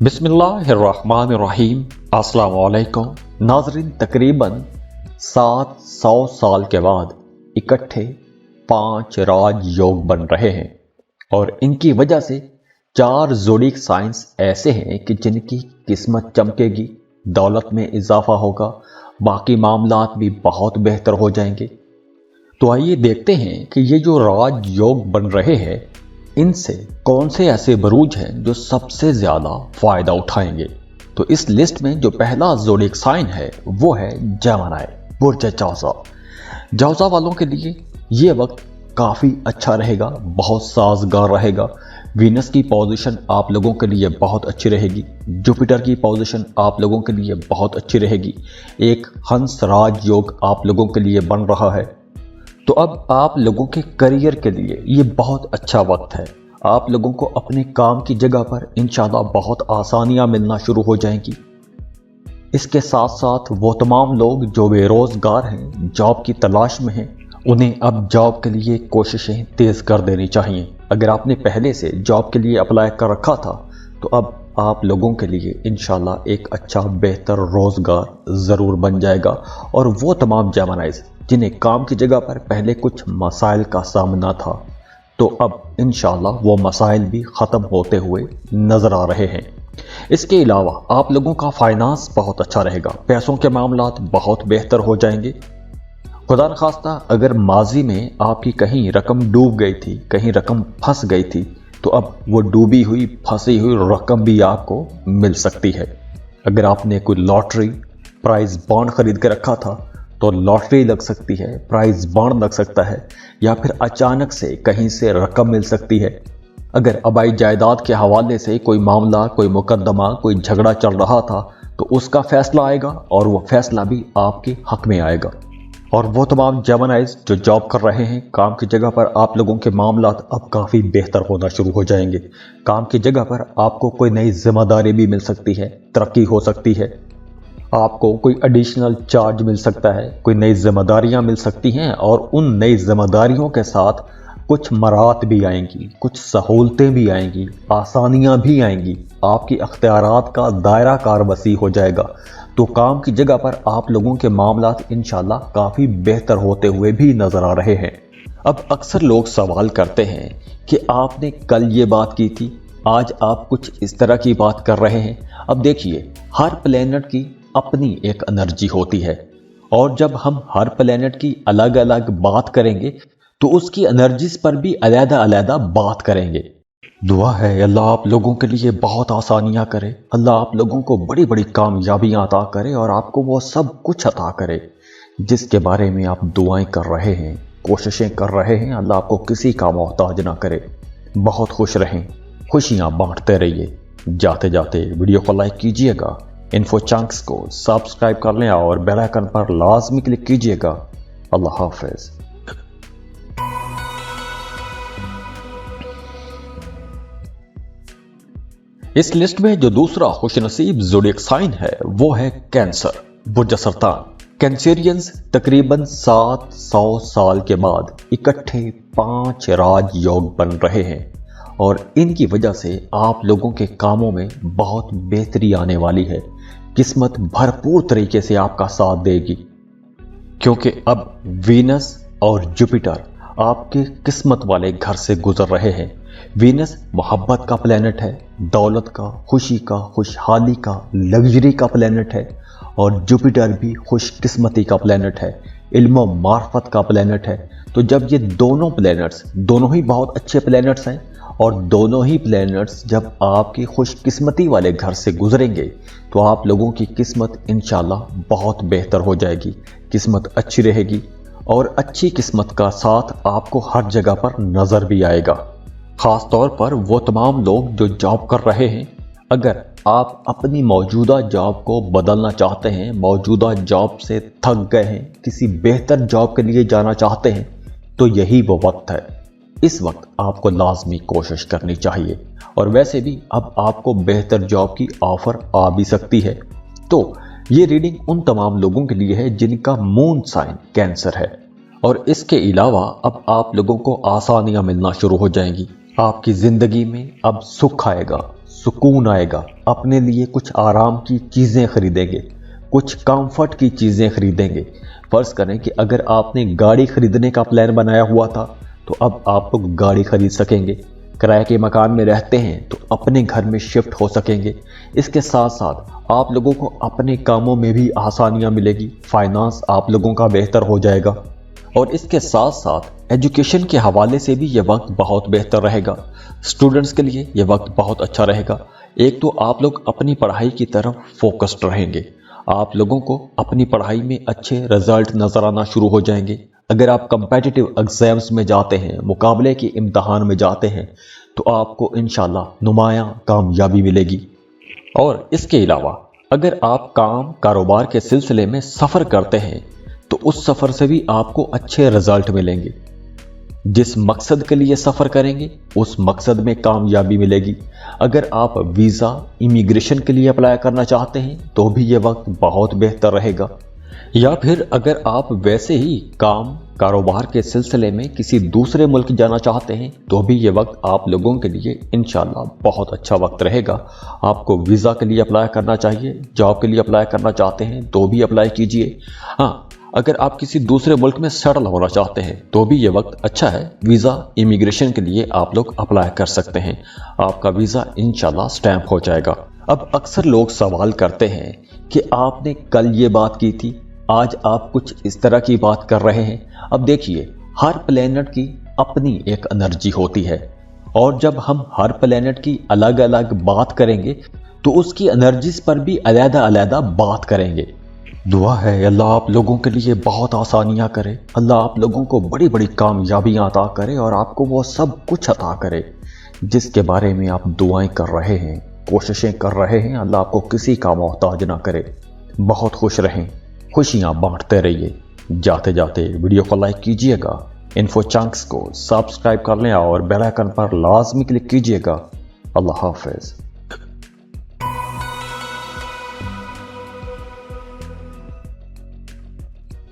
बिस्मिल्लाहिर्रहमानिर्रहीम। अस्सलाम वालेकुम नाज़रीन। तकरीबन 700 साल के बाद इकट्ठे 5 राजयोग बन रहे हैं और इनकी वजह से 4 ज़ोडिक साइंस ऐसे हैं कि जिनकी किस्मत चमकेगी, दौलत में इजाफा होगा, बाकी मामलात भी बहुत बेहतर हो जाएंगे। तो आइए देखते हैं कि ये जो राजयोग बन रहे हैं इनसे कौन से ऐसे बरूज हैं जो सबसे ज़्यादा फ़ायदा उठाएंगे। तो इस लिस्ट में जो पहला ज़ोडिक साइन है वो है जेमिनी, बुर्ज जौज़ा। जौज़ा वालों के लिए ये वक्त काफ़ी अच्छा रहेगा, बहुत साजगार रहेगा। वीनस की पोजीशन आप लोगों के लिए बहुत अच्छी रहेगी, जुपिटर की पोजीशन आप लोगों के लिए बहुत अच्छी रहेगी। एक हंस राज योग आप लोगों के लिए बन रहा है। तो अब आप लोगों के करियर के लिए ये बहुत अच्छा वक्त है। आप लोगों को अपने काम की जगह पर इंशाल्लाह बहुत आसानियां मिलना शुरू हो जाएंगी। इसके साथ साथ वो तमाम लोग जो बेरोजगार हैं, जॉब की तलाश में हैं, उन्हें अब जॉब के लिए कोशिशें तेज कर देनी चाहिए। अगर आपने पहले से जॉब के लिए अप्लाई कर रखा था तो अब आप लोगों के लिए इंशाल्लाह एक अच्छा बेहतर रोजगार ज़रूर बन जाएगा। और वो तमाम जेमिनीज़ जिन्हें काम की जगह पर पहले कुछ मसाइल का सामना था, तो अब इंशाल्लाह वो मसाइल भी ख़त्म होते हुए नज़र आ रहे हैं। इसके अलावा आप लोगों का फाइनेंस बहुत अच्छा रहेगा, पैसों के मामलात बहुत बेहतर हो जाएंगे। खुदा न खास्ता अगर माजी में आपकी कहीं रकम डूब गई थी, कहीं रकम फंस गई थी, तो अब वो डूबी हुई फंसी हुई रकम भी आपको मिल सकती है। अगर आपने कोई लॉटरी प्राइज बॉन्ड खरीद के रखा था तो लॉटरी लग सकती है, प्राइज बॉन्ड लग सकता है, या फिर अचानक से कहीं से रकम मिल सकती है। अगर आबाई जायदाद के हवाले से कोई मामला, कोई मुकदमा, कोई झगड़ा चल रहा था तो उसका फैसला आएगा और वो फैसला भी आपके हक में आएगा। और वो तमाम जेमिनीज़ जो जॉब कर रहे हैं, काम की जगह पर आप लोगों के मामलात अब काफ़ी बेहतर होना शुरू हो जाएंगे। काम की जगह पर आपको कोई नई जिम्मेदारी भी मिल सकती है, तरक्की हो सकती है, आपको कोई एडिशनल चार्ज मिल सकता है, कोई नई जिम्मेदारियां मिल सकती हैं और उन नई जिम्मेदारियों के साथ कुछ मराहत भी आएंगी, कुछ सहूलतें भी आएंगी, आसानियां भी आएंगी। आपकी अख्तियारात का दायरा कार वसी हो जाएगा। तो काम की जगह पर आप लोगों के मामलात इंशाल्लाह काफ़ी बेहतर होते हुए भी नज़र आ रहे हैं। अब अक्सर लोग सवाल करते हैं कि आपने कल ये बात की थी, आज आप कुछ इस तरह की बात कर रहे हैं। अब देखिए, हर प्लेनेट की अपनी एक एनर्जी होती है और जब हम हर प्लेनेट की अलग अलग बात करेंगे तो उसकी एनर्जीज पर भी अलग-अलग बात करेंगे। दुआ है अल्लाह आप लोगों के लिए बहुत आसानियां करे, अल्लाह आप लोगों को बड़ी बड़ी कामयाबियां अता करे और आपको वो सब कुछ अता करे जिसके बारे में आप दुआएं कर रहे हैं, कोशिशें कर रहे हैं। अल्लाह आपको किसी का मोहताज ना करे। बहुत खुश रहें, खुशियां बांटते रहिए। जाते जाते वीडियो को लाइक कीजिएगा, इन्फो चंक्स को सब्सक्राइब कर लें और बेल आइकन पर लाजमी क्लिक कीजिएगा। अल्लाह हाफिज। इस लिस्ट में जो दूसरा खुशनसीब ज़ोडिक साइन है वो है कैंसर, बुर्ज सरतान। कैंसेरियंस तकरीबन 700 साल के बाद इकट्ठे 5 राजयोग बन रहे हैं और इनकी वजह से आप लोगों के कामों में बहुत बेहतरी आने वाली है। किस्मत भरपूर तरीके से आपका साथ देगी क्योंकि अब वीनस और जुपिटर आपके किस्मत वाले घर से गुजर रहे हैं। वीनस मोहब्बत का प्लेनेट है, दौलत का, खुशी का, खुशहाली का, लग्जरी का प्लेनेट है और जुपिटर भी खुशकिस्मती का प्लेनेट है, इल्म मार्फत का प्लेनेट है। तो जब ये दोनों प्लेनेट्स, दोनों ही बहुत अच्छे प्लेनेट्स हैं और दोनों ही प्लैनेट्स जब आपकी खुशकिस्मती वाले घर से गुजरेंगे तो आप लोगों की किस्मत इंशाल्लाह बहुत बेहतर हो जाएगी। किस्मत अच्छी रहेगी और अच्छी किस्मत का साथ आपको हर जगह पर नज़र भी आएगा। ख़ास तौर पर वो तमाम लोग जो जॉब कर रहे हैं, अगर आप अपनी मौजूदा जॉब को बदलना चाहते हैं, मौजूदा जॉब से थक गए हैं, किसी बेहतर जॉब के लिए जाना चाहते हैं, तो यही वो वक्त है। इस वक्त आपको लाजमी कोशिश करनी चाहिए और वैसे भी अब आपको बेहतर जॉब की ऑफर आ भी सकती है। तो ये रीडिंग उन तमाम लोगों के लिए है जिनका मून साइन कैंसर है और इसके अलावा अब आप लोगों को आसानियां मिलना शुरू हो जाएंगी। आपकी जिंदगी में अब सुख आएगा, सुकून आएगा, अपने लिए कुछ आराम की चीज़ें खरीदेंगे, कुछ कंफर्ट की चीज़ें खरीदेंगे। फ़र्ज़ करें कि अगर आपने गाड़ी खरीदने का प्लान बनाया हुआ था तो अब आप लोग गाड़ी खरीद सकेंगे। किराए के मकान में रहते हैं तो अपने घर में शिफ्ट हो सकेंगे। इसके साथ साथ आप लोगों को अपने कामों में भी आसानियां मिलेगी, फाइनेंस आप लोगों का बेहतर हो जाएगा। और इसके साथ साथ एजुकेशन के हवाले से भी ये वक्त बहुत बेहतर रहेगा। स्टूडेंट्स के लिए ये वक्त बहुत अच्छा रहेगा। एक तो आप लोग अपनी पढ़ाई की तरफ फोकस्ड रहेंगे, आप लोगों को अपनी पढ़ाई में अच्छे रिजल्ट नज़र आना शुरू हो जाएंगे। अगर आप कम्पिटिटिव एग्ज़ाम्स में जाते हैं, मुकाबले के इम्तहान में जाते हैं, तो आपको इंशाल्लाह नुमायां कामयाबी मिलेगी। और इसके अलावा अगर आप काम कारोबार के सिलसिले में सफ़र करते हैं तो उस सफ़र से भी आपको अच्छे रिजल्ट मिलेंगे। जिस मकसद के लिए सफ़र करेंगे उस मकसद में कामयाबी मिलेगी। अगर आप वीज़ा इमिग्रेशन के लिए अप्लाई करना चाहते हैं तो भी ये वक्त बहुत बेहतर रहेगा। या फिर अगर आप वैसे ही काम कारोबार के सिलसिले में किसी दूसरे मुल्क जाना चाहते हैं तो भी ये वक्त आप लोगों के लिए इंशाल्लाह बहुत अच्छा वक्त रहेगा। आपको वीज़ा के लिए अप्लाई करना चाहिए, जॉब के लिए अप्लाई करना चाहते हैं तो भी अप्लाई कीजिए। हाँ, अगर आप किसी दूसरे मुल्क में सेटल होना चाहते हैं तो भी ये वक्त अच्छा है। वीज़ा इमिग्रेशन के लिए आप लोग अप्लाई कर सकते हैं, आपका वीज़ा इंशाल्लाह स्टैंप हो जाएगा। अब अक्सर लोग सवाल करते हैं कि आपने कल ये बात की थी, आज आप कुछ इस तरह की बात कर रहे हैं। अब देखिए, हर प्लेनेट की अपनी एक एनर्जी होती है और जब हम हर प्लेनेट की अलग अलग बात करेंगे तो उसकी एनर्जीज पर भी अलग-अलग बात करेंगे। दुआ है अल्लाह आप लोगों के लिए बहुत आसानियां करे, अल्लाह आप लोगों को बड़ी बड़ी कामयाबियां अता करे और आपको वो सब कुछ अता करे जिसके बारे में आप दुआएं कर रहे हैं, कोशिशें कर रहे हैं। अल्लाह आपको किसी का मोहताज ना करे। बहुत खुश रहें, खुशियां बांटते रहिए। जाते जाते वीडियो को लाइक कीजिएगा, इन्फो चंक्स को सब्सक्राइब कर लें और बेल आइकन पर लाजमी क्लिक कीजिएगा। अल्लाह हाफिज।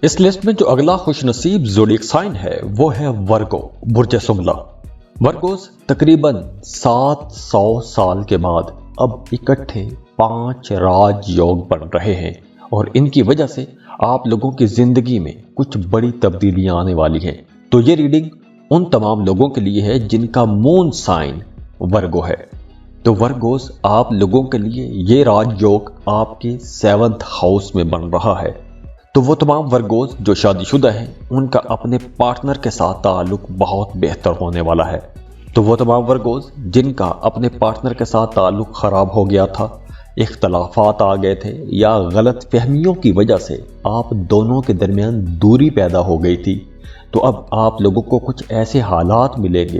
इस लिस्ट में जो अगला खुशनसीब ज़ोडिएक साइन है वो है वर्गो, बुर्ज सुमला। वर्गोस तकरीबन 700 साल के बाद अब इकट्ठे 5 राजयोग बन रहे हैं और इनकी वजह से आप लोगों की जिंदगी में कुछ बड़ी तब्दीलियां आने वाली हैं। तो ये रीडिंग उन तमाम लोगों के लिए है जिनका मून साइन वर्गो है। तो वर्गोस आप लोगों के लिए ये राजयोग आपके 7th हाउस में बन रहा है। तो वो तमाम वर्गोस जो शादीशुदा हैं उनका अपने पार्टनर के साथ ताल्लुक बहुत बेहतर होने वाला है। तो वो तमाम वर्गोस जिनका अपने पार्टनर के साथ ताल्लुक ख़राब हो गया था, इख्तलाफात आ गए थे या गलत फहमियों की वजह से आप दोनों के दरमियान दूरी पैदा हो गई थी, तो अब आप लोगों को कुछ ऐसे हालात मिलेंगे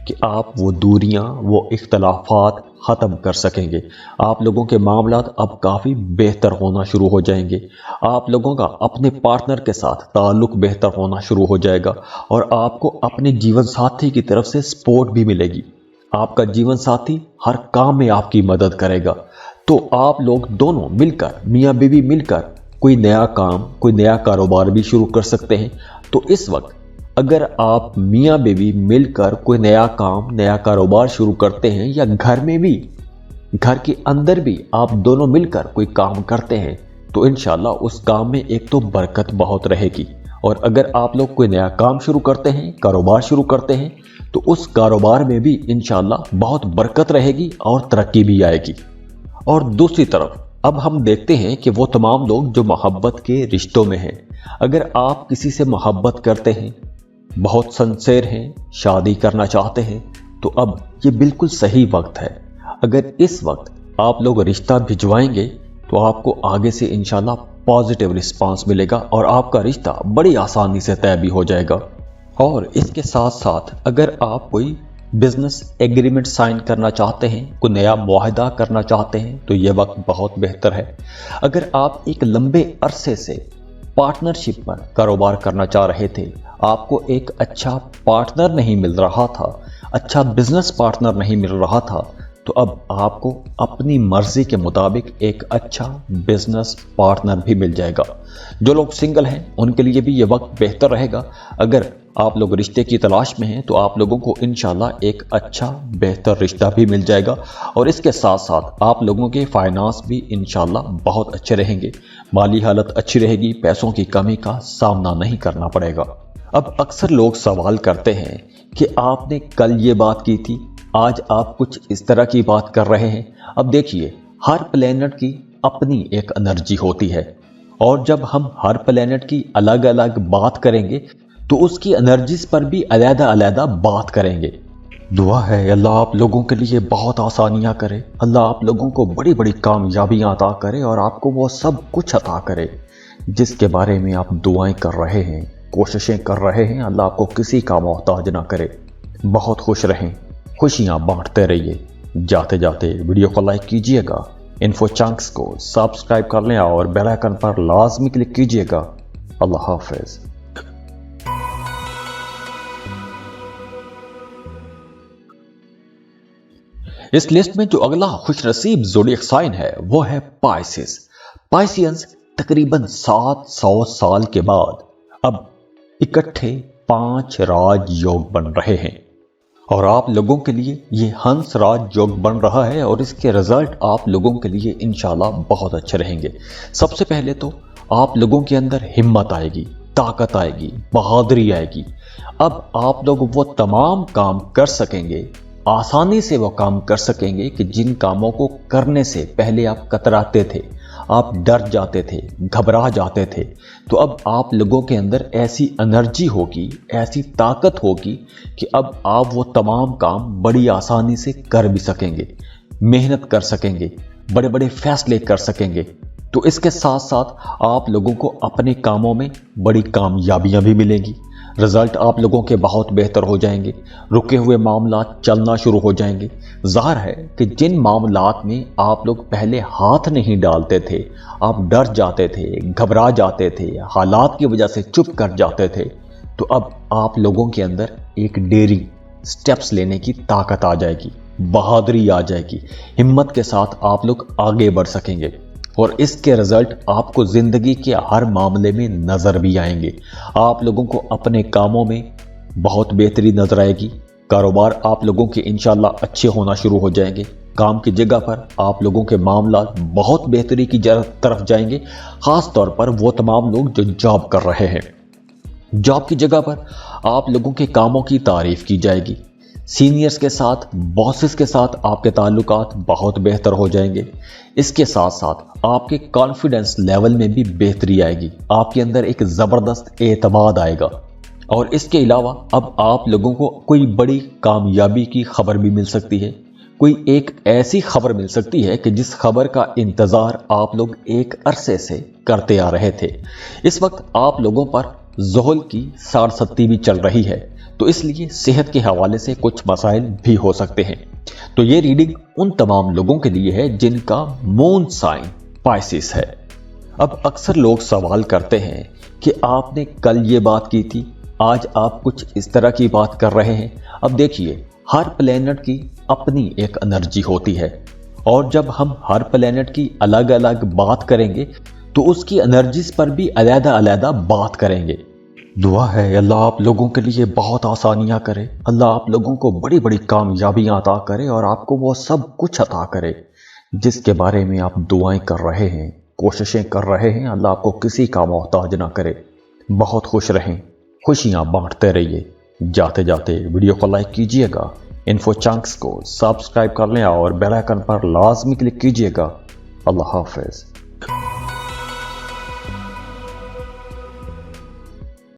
कि आप वो दूरियां, वो इख्तलाफात ख़त्म कर सकेंगे। आप लोगों के मामलात अब काफ़ी बेहतर होना शुरू हो जाएंगे। आप लोगों का अपने पार्टनर के साथ ताल्लुक बेहतर होना शुरू हो जाएगा और आपको अपने जीवन साथी की तरफ से सपोर्ट भी मिलेगी। आपका जीवन साथी हर काम में आपकी मदद करेगा। तो आप लोग दोनों मिलकर, मियाँ बीवी मिलकर कोई नया काम, कोई नया कारोबार भी शुरू कर सकते हैं। तो इस वक्त अगर आप मियाँ बीवी मिलकर कोई नया काम, नया कारोबार शुरू करते हैं या घर में भी, घर के अंदर भी आप दोनों मिलकर कोई काम करते हैं तो इंशाल्लाह उस काम में एक तो बरकत बहुत रहेगी। और अगर आप लोग कोई नया काम शुरू करते हैं, कारोबार शुरू करते हैं, तो उस कारोबार में भी इंशाल्लाह बहुत बरकत रहेगी और तरक्की भी आएगी। और दूसरी तरफ अब हम देखते हैं कि वो तमाम लोग जो मोहब्बत के रिश्तों में हैं, अगर आप किसी से मोहब्बत करते हैं, बहुत सिंसियर हैं, शादी करना चाहते हैं, तो अब ये बिल्कुल सही वक्त है। अगर इस वक्त आप लोग रिश्ता भिजवाएंगे तो आपको आगे से इंशाल्लाह पॉजिटिव रिस्पांस मिलेगा और आपका रिश्ता बड़ी आसानी से तय भी हो जाएगा। और इसके साथ साथ अगर आप कोई बिजनेस एग्रीमेंट साइन करना चाहते हैं, कोई नया मुआहदा करना चाहते हैं, तो ये वक्त बहुत बेहतर है। अगर आप एक लंबे अरसे से पार्टनरशिप पर कारोबार करना चाह रहे थे, आपको एक अच्छा पार्टनर नहीं मिल रहा था, अच्छा बिजनेस पार्टनर नहीं मिल रहा था, तो अब आपको अपनी मर्जी के मुताबिक एक अच्छा बिजनेस पार्टनर भी मिल जाएगा। जो लोग सिंगल हैं उनके लिए भी ये वक्त बेहतर रहेगा। अगर آپ لوگ رشتے کی تلاش میں ہیں تو آپ لوگوں کو انشاءاللہ ایک اچھا بہتر رشتہ بھی مل جائے گا، اور اس کے ساتھ ساتھ آپ لوگوں کے فائنانس بھی انشاءاللہ بہت اچھے رہیں گے، مالی حالت اچھی رہے گی، پیسوں کی کمی کا سامنا نہیں کرنا پڑے گا۔ اب اکثر لوگ سوال کرتے ہیں کہ آپ نے کل یہ بات کی تھی، آج آپ کچھ اس طرح کی بات کر رہے ہیں۔ اب دیکھیے، ہر پلینٹ کی اپنی ایک انرجی ہوتی ہے، اور جب ہم ہر پلینٹ کی الگ الگ بات کریں گے تو اس کی انرجیز پر بھی علیحدہ علیحدہ بات کریں گے۔ دعا ہے اللہ آپ لوگوں کے لیے بہت آسانیاں کرے، اللہ آپ لوگوں کو بڑی بڑی کامیابیاں عطا کرے، اور آپ کو وہ سب کچھ عطا کرے جس کے بارے میں آپ دعائیں کر رہے ہیں، کوششیں کر رہے ہیں۔ اللہ آپ کو کسی کا محتاج نہ کرے۔ بہت خوش رہیں، خوشیاں بانٹتے رہیے۔ جاتے جاتے ویڈیو کو لائک کیجئے گا، انفو چنکس کو سبسکرائب کر لیں اور بیل آئیکن پر لازمی کلک کیجئے گا۔ اللہ حافظ۔ اس لسٹ میں جو اگلا خوش نصیب زوڈیک سائن ہے وہ ہے پائسس۔ پائسینز تقریباً 700 سال کے بعد اب اکٹھے 5 راج یوگ بن رہے ہیں، اور آپ لوگوں کے لیے یہ ہنس راج یوگ بن رہا ہے، اور اس کے رزلٹ آپ لوگوں کے لیے انشاءاللہ بہت اچھے رہیں گے۔ سب سے پہلے تو آپ لوگوں کے اندر ہمت آئے گی، طاقت آئے گی، بہادری آئے گی۔ اب آپ لوگ وہ تمام کام کر سکیں گے، آسانی سے وہ کام کر سکیں گے کہ جن کاموں کو کرنے سے پہلے آپ کتراتے تھے، آپ ڈر جاتے تھے، گھبرا جاتے تھے، تو اب آپ لوگوں کے اندر ایسی انرجی ہوگی، ایسی طاقت ہوگی کہ اب آپ وہ تمام کام بڑی آسانی سے کر بھی سکیں گے، محنت کر سکیں گے، بڑے بڑے فیصلے کر سکیں گے۔ تو اس کے ساتھ ساتھ آپ لوگوں کو اپنے کاموں میں بڑی کامیابیاں بھی ملیں گی، رزلٹ آپ لوگوں کے بہت بہتر ہو جائیں گے، رکے ہوئے معاملات چلنا شروع ہو جائیں گے۔ ظاہر ہے کہ جن معاملات میں آپ لوگ پہلے ہاتھ نہیں ڈالتے تھے، آپ ڈر جاتے تھے، گھبرا جاتے تھے، حالات کی وجہ سے چپ کر جاتے تھے، تو اب آپ لوگوں کے اندر ایک ڈیرنگ سٹیپس لینے کی طاقت آ جائے گی، بہادری آ جائے گی، ہمت کے ساتھ آپ لوگ آگے بڑھ سکیں گے، اور اس کے رزلٹ آپ کو زندگی کے ہر معاملے میں نظر بھی آئیں گے۔ آپ لوگوں کو اپنے کاموں میں بہت بہتری نظر آئے گی، کاروبار آپ لوگوں کے انشاءاللہ اچھے ہونا شروع ہو جائیں گے، کام کی جگہ پر آپ لوگوں کے معاملات بہت بہتری کی طرف جائیں گے، خاص طور پر وہ تمام لوگ جو جاب کر رہے ہیں۔ جاب کی جگہ پر آپ لوگوں کے کاموں کی تعریف کی جائے گی، سینئرز کے ساتھ، باسز کے ساتھ آپ کے تعلقات بہت بہتر ہو جائیں گے۔ اس کے ساتھ ساتھ آپ کے کانفیڈنس لیول میں بھی بہتری آئے گی، آپ کے اندر ایک زبردست اعتماد آئے گا، اور اس کے علاوہ اب آپ لوگوں کو کوئی بڑی کامیابی کی خبر بھی مل سکتی ہے، کوئی ایک ایسی خبر مل سکتی ہے کہ جس خبر کا انتظار آپ لوگ ایک عرصے سے کرتے آ رہے تھے۔ اس وقت آپ لوگوں پر زحل کی 67 بھی چل رہی ہے، تو اس لیے صحت کے حوالے سے کچھ مسائل بھی ہو سکتے ہیں۔ تو یہ ریڈنگ ان تمام لوگوں کے لیے ہے جن کا مون سائن پائسس ہے۔ اب اکثر لوگ سوال کرتے ہیں کہ آپ نے کل یہ بات کی تھی، آج آپ کچھ اس طرح کی بات کر رہے ہیں۔ اب دیکھیے، ہر پلینٹ کی اپنی ایک انرجی ہوتی ہے، اور جب ہم ہر پلینٹ کی الگ الگ بات کریں گے تو اس کی انرجیز پر بھی علیحدہ علیحدہ بات کریں گے۔ دعا ہے اللہ آپ لوگوں کے لیے بہت آسانیاں کرے، اللہ آپ لوگوں کو بڑی بڑی کامیابیاں عطا کرے، اور آپ کو وہ سب کچھ عطا کرے جس کے بارے میں آپ دعائیں کر رہے ہیں، کوششیں کر رہے ہیں۔ اللہ آپ کو کسی کا محتاج نہ کرے۔ بہت خوش رہیں، خوشیاں بانٹتے رہیے۔ جاتے جاتے ویڈیو کو لائک کیجئے گا، انفو چنکس کو سبسکرائب کر لیں اور بیل آئیکن پر لازمی کلک کیجئے گا۔ اللہ حافظ۔